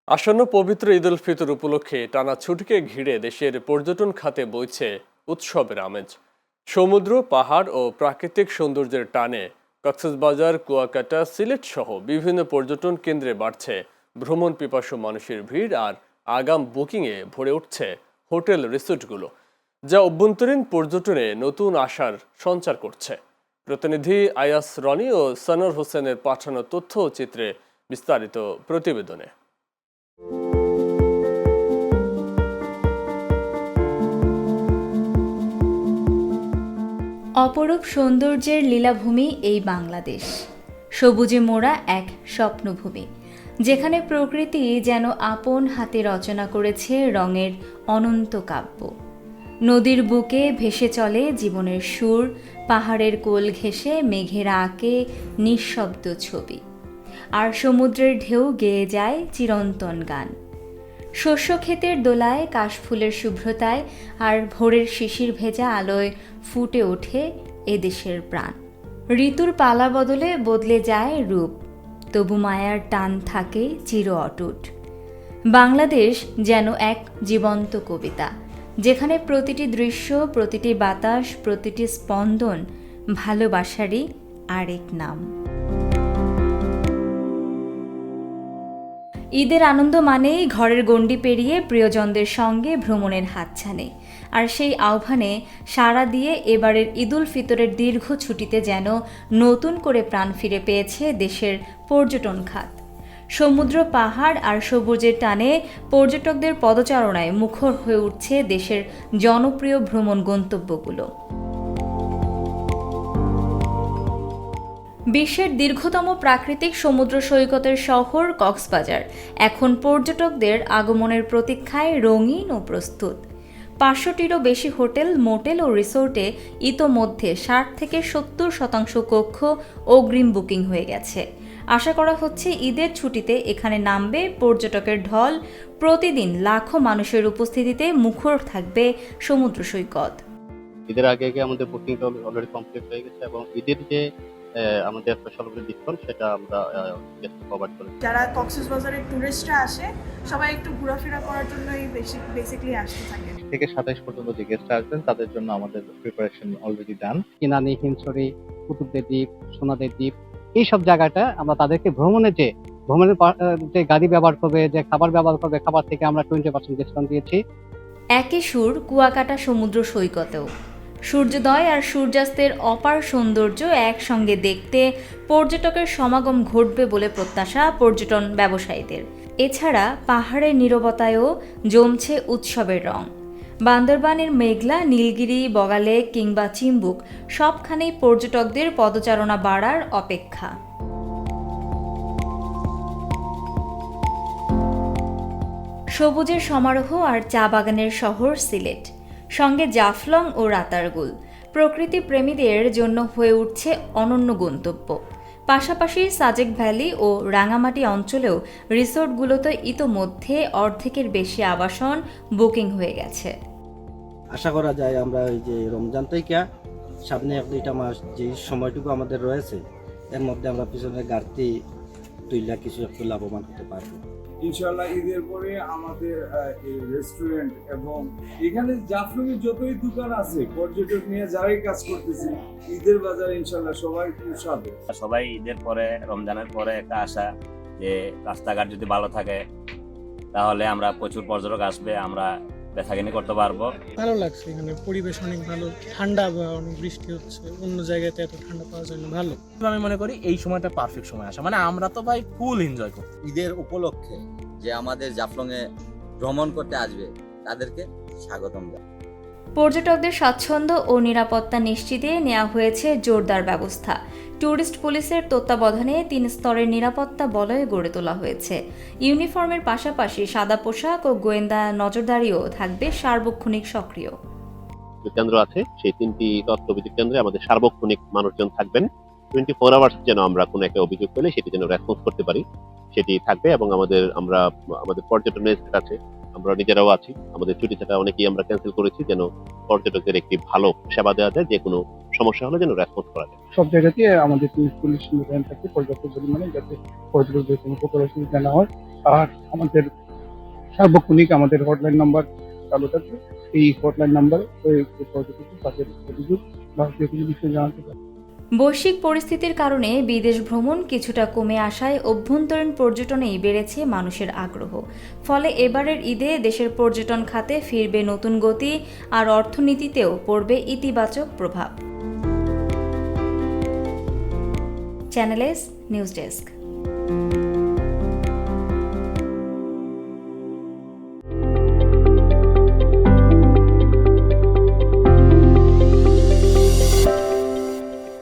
আসন্ন পবিত্র ঈদ উল ফিতর উপলক্ষে টানা ছুটিকে ঘিরে দেশের পর্যটন খাতে বইছে উৎসবের আমেজ। সমুদ্র, পাহাড় ও প্রাকৃতিক সৌন্দর্যের টানে কক্সবাজার, কুয়াকাটা, সিলেট সহ বিভিন্ন পর্যটন কেন্দ্রে বাড়ছে ভ্রমণ পিপাসু মানুষের ভিড়, আর আগাম বুকিংয়ে ভরে উঠছে হোটেল রিসোর্টগুলো, যা অভ্যন্তরীণ পর্যটনে নতুন আশার সঞ্চার করছে। প্রতিনিধি আয়াস রনি ও সানোর হোসেনের পাঠানো তথ্য ও চিত্রে বিস্তারিত প্রতিবেদনে। অপরূপ সৌন্দর্যের লীলাভূমি এই বাংলাদেশ, সবুজে মোড়া এক স্বপ্নভূমি, যেখানে প্রকৃতি যেন আপন হাতে রচনা করেছে রঙের অনন্ত কাব্য। নদীর বুকে ভেসে চলে জীবনের সুর, পাহাড়ের কোল ঘেঁষে মেঘেরা আঁকে নিঃশব্দ ছবি, আর সমুদ্রের ঢেউ গেয়ে যায় চিরন্তন গান। শস্যক্ষেতের দোলায়, কাশফুলের শুভ্রতায় আর ভোরের শিশির ভেজা আলোয় ফুটে ওঠে এদেশের প্রাণ। ঋতুর পালা বদলে বদলে যায় রূপ, তবু মায়ার টান থাকে চির অটুট। বাংলাদেশ যেন এক জীবন্ত কবিতা, যেখানে প্রতিটি দৃশ্য, প্রতিটি বাতাস, প্রতিটি স্পন্দন ভালোবাসারই আরেক নাম। ঈদের আনন্দ মানেই ঘরের গণ্ডি পেরিয়ে প্রিয়জনদের সঙ্গে ভ্রমণের হাতছানি, আর সেই আহ্বানে সাড়া দিয়ে এবারের ঈদুল ফিতরের দীর্ঘ ছুটিতে যেন নতুন করে প্রাণ ফিরে পেয়েছে দেশের পর্যটন খাত। সমুদ্র, পাহাড় আর সবুজের টানে পর্যটকদের পদচারণায় মুখর হয়ে উঠছে দেশের জনপ্রিয় ভ্রমণ গন্তব্যগুলো। বিশ্বের দীর্ঘতম প্রাকৃতিক সমুদ্র সৈকতের শহর কক্সবাজার এখন পর্যটকদের আগমনের প্রতীক্ষায় রঙিন ও প্রস্তুত। 500টিরও বেশি হোটেল, মোটেল ও রিসোর্টে ইতোমধ্যে 60 থেকে 70% কক্ষ অগ্রিম বুকিং হয়ে গেছে। আশা করা হচ্ছে ঈদের ছুটিতে এখানে নামবে পর্যটকের ঢল। প্রতিদিন লাখো মানুষের উপস্থিতিতে মুখর থাকবে সমুদ্র সৈকত। ঈদের আগে আমাদের বুকিংটা অলরেডি কমপ্লিট হয়ে গেছে এবং ঈদের যে আমাদের স্পেশাল ডিসকাউন্ট সেটা আমরা কভার করেছি। যারা কক্সবাজারের টুরিস্টরা আসে, সবাই একটু ঘোরাফেরা করার জন্যই বেসিক্যালি আসতে থাকে। থেকে 27 পর্যন্ত যে গেস্ট আসবেন তাদের জন্য আমাদের প্রিপারেশন অলরেডি ডান। কিনানি, হিমছড়ি, কুতুবদের দ্বীপ, সোনাদের দ্বীপ, এইসব জায়গাটা আমরা তাদেরকে ভ্রমণের যে গাড়ি ব্যবহার করবে, যে খাবার ব্যবহার করবে, খাবার থেকে আমরা 20% ডিসকাউন্ট দিয়েছি। একই সুর কুয়াকাটা সমুদ্র সৈকতেও। সূর্যোদয় আর সূর্যাস্তের অপার সৌন্দর্য একসঙ্গে দেখতে পর্যটকের সমাগম ঘটবে বলে প্রত্যাশা পর্যটন ব্যবসায়ীদের। এছাড়া পাহাড়ের নীরবতায়ও জমছে উৎসবের রং। বান্দরবানের মেঘলা, নীলগিরি, বগালে কিংবা চিম্বুক সবখানেই পর্যটকদের পদচারণা বাড়ার অপেক্ষা। সবুজের সমারোহ আর চা বাগানের শহর সিলেট, সঙ্গে জাফলং ও রাতারগুল প্রকৃতি প্রেমীদের জন্য হয়ে উঠছে অনন্য গন্তব্য। পাশাপাশি সাজেক ভ্যালি ও রাঙামাটি অঞ্চলেও রিসোর্টগুলোতে ইতোমধ্যে অর্ধেকের বেশি আবাসন বুকিং হয়ে গেছে। আশা করা যায় আমরা এই যে রমজান থেকে সামনে 1-2 মাস যে সময়টুকু আমাদের রয়েছে, এর মধ্যে আমরা পিছনে ঘাটতি 2 লাখ কিছু একটু লাভবান হতে পারবো ইনশাআল্লাহ। ঈদের পরে আমাদের এই রেস্টুরেন্ট এবং এখানে জাফলংয়ে যতই দোকান আছে, পর্যটক নিয়ে যারাই কাজ করতেছি, ঈদের বাজারে ইনশাআল্লাহ সবাই সুস্বাদু। সবাই ঈদের পরে, রমজানের পরে একটা আশা যে রাস্তাঘাট যদি ভালো থাকে তাহলে আমরা প্রচুর পর্যটক আসবে, আমরা বেচাকেনি করতে পারবো। ভালো লাগছে, এখানে পরিবেশ অনেক ভালো, ঠান্ডা, অনেক বৃষ্টি হচ্ছে, অন্য জায়গাতে এত ঠান্ডা পাওয়া যায় না। ভালো, আমি মনে করি এই সময়টা পারফেক্ট সময় আসা, মানে আমরা তো ভাই ফুল এনজয় করি। ঈদের উপলক্ষে যে আমাদের জাফলংয়ে ভ্রমণ করতে আসবে তাদেরকে স্বাগতম জানাই। পর্যটকদের স্বাচ্ছন্দ্য ও নিরাপত্তা নিশ্চিতে নেওয়া হয়েছে জোরদার ব্যবস্থা। ট্যুরিস্ট পুলিশের তত্ত্বাবধানে 3 স্তরের নিরাপত্তা বলয় গড়ে তোলা হয়েছে। ইউনিফর্মের পাশাপাশি সাদা পোশাক ও গোয়েন্দা নজরদারিও থাকবে সার্বক্ষণিক সক্রিয়। কেন্দ্র আছে, সেই 3টি তথ্য অভিযোগ কেন্দ্রে আমাদের সার্বক্ষণিক মানুষজন থাকবেন। 24 আওয়ার্স যেন আমরা কোনো একটা অভিযোগ পেলে সেটি যেন রেসপন্স করতে পারি সেটি থাকবে। এবং আমাদের পর্যটন এজেন্ট আছে, আমরা নিজেরাও আছি। আমাদের ছুটি ছাটা অনেকেই আমরা ক্যান্সেল করেছি যেন পর্যটকদের একটি ভালো সেবা দেওয়া যায় যে কোনো সমস্যা হলে যেন রেসপন্স করা যায়। সব জায়গাতে আমাদের পুলিশ মোতায়েন থাকে পর্যাপ্ত পরিমাণে, যাতে পর্যটকদের কোনো প্রকার অসুবিধা না হয়। আর আমাদের সার্বক্ষণিক আমাদের হটলাইন নাম্বার চালু থাকবে। এই হটলাইন নাম্বারে পর্যটক তাদের অভিযোগ বা যে কোনো বিষয়ে জানাতে পারে। বৈশ্বিক পরিস্থিতির কারণে বিদেশ ভ্রমণ কিছুটা কমে আসায় অভ্যন্তরীণ পর্যটনেই বেড়েছে মানুষের আগ্রহ। ফলে এবারের ঈদে দেশের পর্যটন খাতে ফিরবে নতুন গতি, আর অর্থনীতিতেও পড়বে ইতিবাচক প্রভাব। Channel S news desk.